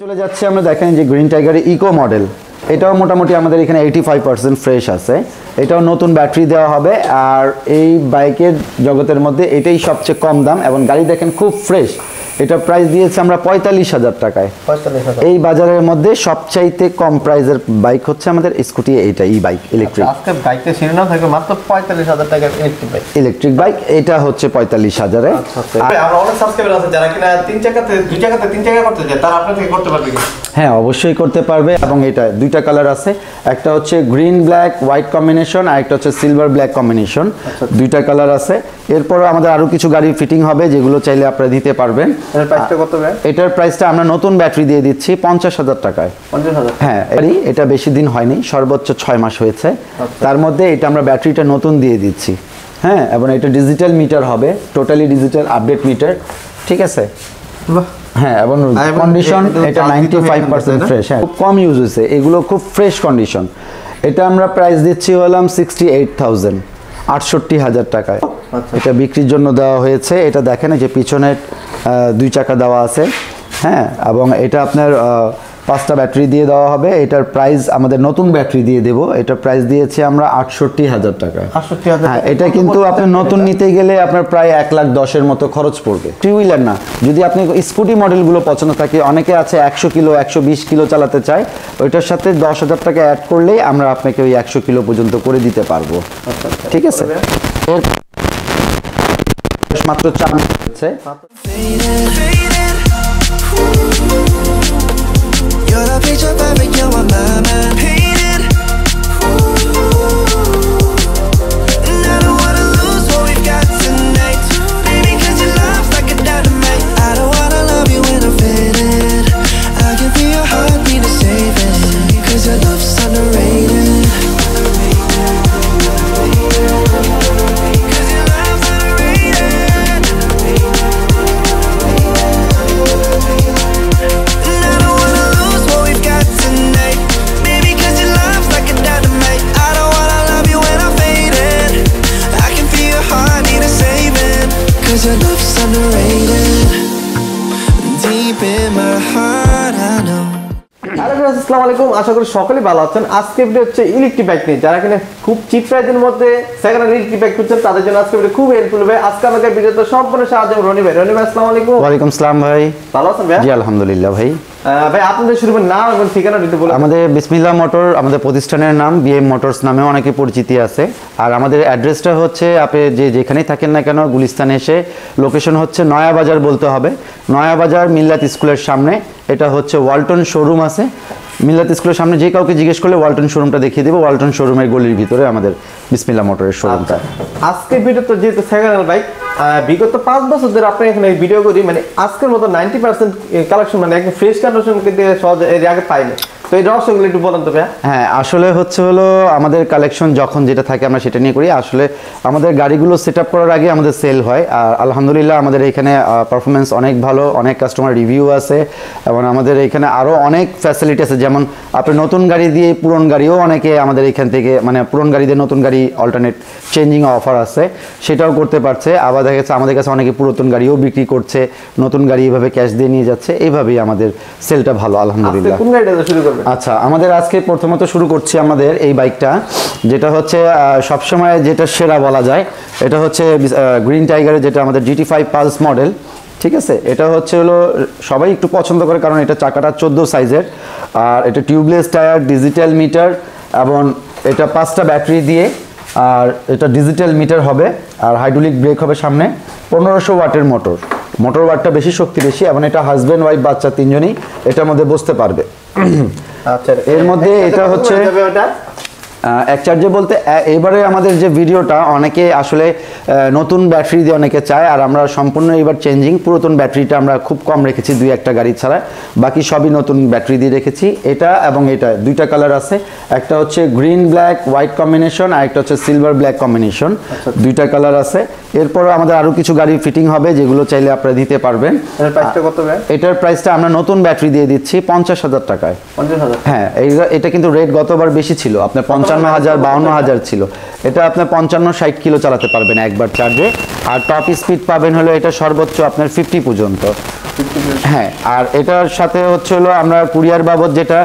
চলে যাচ্ছে আমরা দেখেন যে গ্রিন টাইগারের ইকো মডেল, এটাও মোটামুটি আমাদের এখানে 85% ফ্রেশ আছে। এটাও নতুন ব্যাটারি দেওয়া হবে। আর এই বাইকের জগতের মধ্যে এটাই সবচেয়ে কম দাম এবং গাড়ি দেখেন খুব ফ্রেশ। এটা প্রাইস দিয়েছে আমরা 45,000 টাকায়। এই বাজারের মধ্যে সবচাইতে কম প্রাইসের বাইক হচ্ছে আমাদের স্কুটি, এইটা ই বাইক ইলেকট্রিক। আজকে বাইকটা শিরোনাম থাকে মাত্র 45,000 টাকার ইলেকট্রিক বাইক। ইলেকট্রিক বাইক এটা হচ্ছে 45,000 এ। আমরা অনেক সাবস্ক্রাইবার আছে যারা কিনা 3 চাকাতে 2 চাকাতে 3 চাকা করতে চায়, তারা আপনার থেকে করতে পারবে কি? হ্যাঁ, অবশ্যই করতে পারবে। এবং এটা দুইটা কালার আছে, একটা হচ্ছে গ্রিন ব্ল্যাক হোয়াইট কম্বিনেশন আর একটা হচ্ছে সিলভার ব্ল্যাক কম্বিনেশন। দুইটা কালার আছে। এরপর আমাদের আরো কিছু গাড়ি ফিটিং হবে যেগুলো চাইলে আপনারা দিতে পারবেন। এর প্রাইসটা কত ভাই? এটার প্রাইসটা আমরা নতুন ব্যাটারি দিয়ে দিচ্ছি 50,000 টাকায়। 50,000? হ্যাঁ, এটা বেশি দিন হয়নি, সর্বোচ্চ 6 মাস হয়েছে। তার মধ্যে এটা আমরা ব্যাটারিটা নতুন দিয়ে দিচ্ছি। হ্যাঁ, এবং এটা ডিজিটাল মিটার হবে, টোটালি ডিজিটাল আপডেট মিটার। ঠিক আছে। হ্যাঁ, এবং কন্ডিশন এটা 95% ফ্রেশ। হ্যাঁ, খুব কম ইউজ হয়েছে, এগুলো খুব ফ্রেশ কন্ডিশন। এটা আমরা প্রাইস দিচ্ছি হলাম 68,000, 68,000 টাকায়। এটা বিক্রির জন্য দেওয়া হয়েছে। এটা দেখেন যে পিছনে 2 চাকা দেওয়া আছে। হ্যাঁ, এবং এটা আপনার 5টা ব্যাটারি দিয়ে দেওয়া হবে। এটার প্রাইস আমাদের নতুন ব্যাটারি দিয়ে দেব। এটার প্রাইস দিয়েছি আমরা 68,000 টাকা। 68,000? হ্যাঁ, এটা কিন্তু আপনি নতুন নিতে গেলে আপনার প্রায় 1,10,000 মতো খরচ পড়বে। টু হুইলার না, যদি আপনি স্কুটি মডেলগুলো পছন্দ থাকে, অনেকে আছে 100 কিলো 120 কিলো চালাতে চায়, ওইটার সাথে 10,000 টাকা অ্যাড করলেই আমরা আপনাকে ওই 100 কিলো পর্যন্ত করে দিতে পারবো। ঠিক আছে। এর মাত্র 4 হচ্ছে। You're the picture perfect, you're on my mind, painted. And I don't wanna lose what we've got tonight, baby, 'cause your love's like a dynamite. I don't wanna love you when I'm faded. I can feel your heartbeat to save it, 'cause your love's underrated. Your love's underrated. Deep in my heart, I know. Hello guys, আসসালামু আলাইকুম। আশা করি সকলেই ভালো আছেন। আজকে video হচ্ছে electric bike নিয়ে। যারা কিনা খুব চিপ প্রাইসের মধ্যে সেকেন্ড হ্যান্ড ইলেকট্রিক বাইক খুঁজছেন, তাদের জন্য আজকে ভিডিও খুব হেল্পফুল হবে। আজকে আমাদের ভিডিওতে সম্পূর্ণ সাহায্য রনি ভাই। রনি ভাই, আসসালামু আলাইকুম। ওয়ালাইকুম আসসালাম ভাই। ভালো আছেন ভাই? জি আলহামদুলিল্লাহ ভাই। ভাই, আপনাদের শুরুর নাম এবং ঠিকানা দিতে বলুন। আমাদের বিসমিল্লাহ মোটর, আমাদের প্রতিষ্ঠানের নাম বিএম মোটরস নামে অনেকে পরিচিতি আছে। আর আমাদের অ্যাড্রেসটা হচ্ছে আপনি যেখানেই থাকেন না কেন, গুলিস্তানে এসে লোকেশন হচ্ছে নয়া বাজার বলতে হবে। নয়া বাজার মিল্লাত স্কুলের সামনে। এটা হচ্ছে ওয়ালটন শোরুম আছে মিল্লাত স্কুলের সামনে। যে কাউকে জিজ্ঞেস করলে ওয়ালটন শোরুমটা দেখিয়ে দেবো। ওয়ালটন শোরুমের গলির ভিতরে আমাদের বিসমিল্লাহ মোটরের শোরুমটা। আজকে ভিডিও তো যেহেতু সেকেন্ড হ্যান্ড বাইক, বিগত 5 বছর ধরে আপনি এখানে ভিডিও করি, মানে আজকের মতো 90% কালেকশন, মানে একদম ফ্রেশ কন্ডিশন কিন্তু সহজে এর আগে পাইনি। তো এই রহস্যগুলো একটু বলেন তো ভাই। হ্যাঁ, আসলে হচ্ছে হলো আমাদের কালেকশন যখন যেটা থাকে আমরা সেটা নিয়ে করি। আসলে আমাদের গাড়িগুলো সেট আপ করার আগে আমাদের সেল হয়। আর আলহামদুলিল্লাহ আমাদের এখানে পারফরমেন্স অনেক ভালো, অনেক কাস্টমার রিভিউ আছে এবং আমাদের এখানে আরও অনেক ফ্যাসিলিটি আছে। যেমন আপনি নতুন গাড়ি দিয়ে পুরনো গাড়িও অনেকে আমাদের এখান থেকে, মানে পুরনো গাড়ি দিয়ে নতুন গাড়ি অল্টারনেট চেঞ্জিং অফার আছে, সেটাও করতে পারছে। আবার দেখা যাচ্ছে আমাদের কাছে অনেকে পুরাতন গাড়িও বিক্রি করছে, নতুন গাড়ি এভাবে ক্যাশ দিয়ে নিয়ে যাচ্ছে। এইভাবেই আমাদের সেলটা ভালো আলহামদুলিল্লাহ। কোন গাড়িটা শুরু করবেন? আচ্ছা, আমাদের আজকে প্রথমত শুরু করছি আমাদের এই বাইকটা, যেটা হচ্ছে সবসময় যেটা সেরা বলা যায়। এটা হচ্ছে গ্রিন টাইগারের, যেটা আমাদের GT5 পালস মডেল। ঠিক আছে। এটা হচ্ছে হলো সবাই একটু পছন্দ করে, কারণ এটা চাকাটা 14 সাইজের, আর এটা টিউবলেস টায়ার, ডিজিটাল মিটার, এবং এটা 5টা ব্যাটারি দিয়ে, আর এটা ডিজিটাল মিটার হবে, আর হাইড্রোলিক ব্রেক হবে সামনে। 1500 ওয়াটের মোটর ওয়াটটা বেশি, শক্তি বেশি, এবং এটা হাজব্যান্ড ওয়াইফ বাচ্চা 3জনই এটার মধ্যে বসতে পারবে। আচ্ছা, এর মধ্যে এটা হচ্ছে এক চার্জে বলতে এবারে আমাদের যে ভিডিওটা অনেকে আসলে নতুন ব্যাটারি দিয়ে অনেকে চায়, আর আমরা সম্পূর্ণ এবার চেঞ্জিং। পুরাতন ব্যাটারিটা আমরা খুব কম রেখেছি, 2-1টা গাড়ি ছাড়া, বাকি সবই নতুন ব্যাটারি দিয়ে রেখেছি। এটা এবং এটা 2টা কালার আছে, একটা হচ্ছে গ্রিন ব্ল্যাক হোয়াইট কম্বিনেশন আর একটা হচ্ছে সিলভার ব্ল্যাক কম্বিনেশন। 2টা কালার আছে। এরপর আমাদের আরো কিছু গাড়ি ফিটিং হবে যেগুলো চাইলে আপনারা দিতে পারবেন। এর প্রাইসটা কত ভাই? এটার প্রাইসটা আমরা নতুন ব্যাটারি দিয়ে দিচ্ছি 50,000 টাকায়। 50,000? হ্যাঁ, এটা কিন্তু রেট গতবার বেশি ছিল, আপনার 55,000 52,000 ছিল। এটা আপনার 55-60 কিলো চালাতে পারবেন একবার চার্জে। আর টপ স্পিড পাবেন হলো এটা সর্বোচ্চ আপনার 50 পর্যন্ত। হ্যাঁ, আর এটার সাথে হচ্ছে হলো আমরা কুরিয়ার বাবদ যেটা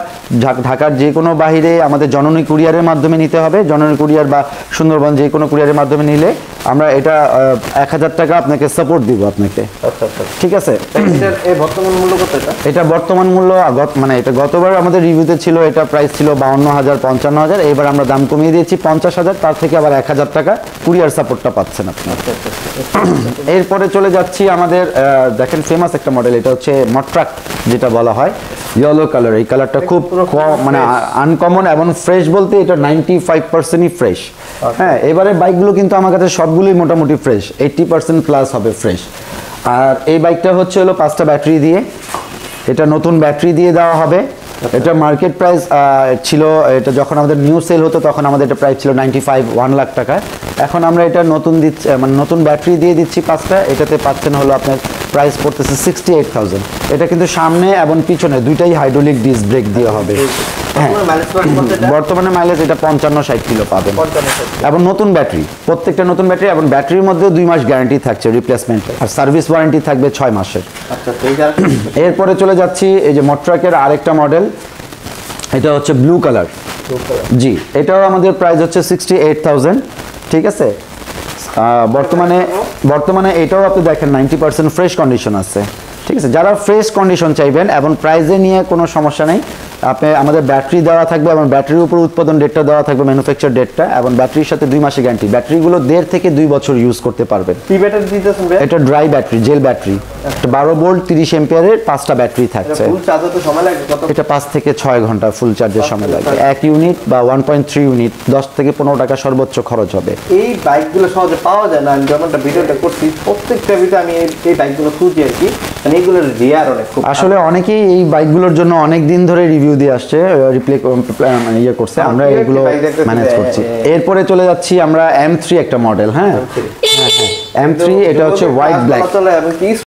ঢাকার যে কোনো বাহিরে আমাদের জননী কুরিয়ারের মাধ্যমে নিতে হবে, জননী কুরিয়ার বা সুন্দরবন যে কোনো কুরিয়ারের মাধ্যমে নিলে আমরা এটা 1000 টাকা আপনাকে সাপোর্ট দিব আপনাকে। আচ্ছা আচ্ছা, ঠিক আছে। এটার এই বর্তমান মূল্য কত এটা? এটা বর্তমান মূল্য মানে এটা গতবার আমাদের রিভিউতে ছিল, এটা প্রাইস ছিল 52,000 55,000, এবার আমরা দাম কমিয়ে দিয়েছি 50,000, তার থেকে আবার 1000 টাকা কুরিয়ার সাপোর্টটা পাচ্ছেন আপনি। এরপরে চলে যাচ্ছি আমাদের দেখেন ফেমাস একটা মডেল, এটা হচ্ছে মট্রাক যেটা বলা হয়, ইয়েলো কালার। এই কালারটা খুব মানে আনকমন এবং ফ্রেশ, বলতে এটা 95%ই ফ্রেশ। হ্যাঁ, এবারে বাইকগুলো কিন্তু আমার কাছে সবগুলোই মোটামুটি ফ্রেশ, 80% প্লাস হবে ফ্রেশ। আর এই বাইকটা হচ্ছে হলো 5টা ব্যাটারি দিয়ে, এটা নতুন ব্যাটারি দিয়ে দেওয়া হবে। এটা মার্কেট প্রাইস ছিল, এটা যখন আমাদের নিউ সেল হতো তখন আমাদের এটা প্রাইস ছিল 1 লাখ টাকা। এখন আমরা এটা নতুন দিচ্ছি, মানে নতুন ব্যাটারি দিয়ে দিচ্ছি 5টা, এটাতে পাচ্ছেন হলো আপনার প্রাইস পড়তেছে 68,000। এটা কিন্তু সামনে এবং পিছনে দুইটাই হাইড্রোলিক ডিস্ক ব্রেক দিয়ে হবে। হ্যাঁ, বর্তমানে মাইলেজ এটা 55-60 কিলো পাবেন, এবং নতুন ব্যাটারি, প্রত্যেকটা নতুন ব্যাটারি, এবং ব্যাটারির মধ্যে 2 মাস গ্যারান্টি থাকছে রিপ্লেসমেন্ট, আর সার্ভিস ওয়ারেন্টি থাকবে 6 মাসের। এরপরে চলে যাচ্ছি এই যে মট্রাকের আরেকটা মডেল, এটা হচ্ছে ব্লু কালার। জি, এটাও আমাদের প্রাইস হচ্ছে 68,000। ঠিক আছে। বর্তমানে এটাও আপনি দেখেন 90% ফ্রেশ কন্ডিশন আছে। ঠিক আছে, যারা ফ্রেশ কন্ডিশন চাইবেন এবং প্রাইসে নিয়ে কোনো সমস্যা নেই, আপনি আমাদের ব্যাটারি দেওয়া থাকবে এবং ব্যাটারির উপর উৎপাদন ডেটটা দেওয়া থাকবে, ম্যানুফ্যাকচার ডেটটা, এবং ব্যাটারির সাথে 2 মাসের গ্যারান্টি। ব্যাটারিগুলো 1.5 থেকে 2 বছর ইউজ করতে পারবেন। কি ব্যাটারি দিতেছেন ভাই? এটা dry battery, jail battery, 12 volt 30 অ্যাম্পিয়ারের 5টা ব্যাটারি থাকছে। ফুল চার্জ হতে সময় লাগে কত? এটা 5 থেকে 6 ঘন্টা ফুল চার্জের সময় লাগবে। 1 ইউনিট বা 1.3 ইউনিট 10 থেকে 15 টাকা সর্বোচ্চ খরচ হবে। এই বাইকগুলো সহজে পাওয়া যায় না। আমি যখনটা ভিডিওটা করছি প্রত্যেকটা ভিডিও আমি এই বাইকগুলো খুঁজি আর কি, মানে এগুলোর রেয়ার অনেক। খুব আসলে অনেকেই এই বাইকগুলোর জন্য অনেক দিন ধরে রিভিউ দিয়ে আসছে, ইয়ে করছে, আমরা এগুলো ম্যানেজ করছি। এরপরে চলে যাচ্ছি আমরা M3 একটা মডেল। হ্যাঁ, M3 এটা হচ্ছে হোয়াইট ব্ল্যাক।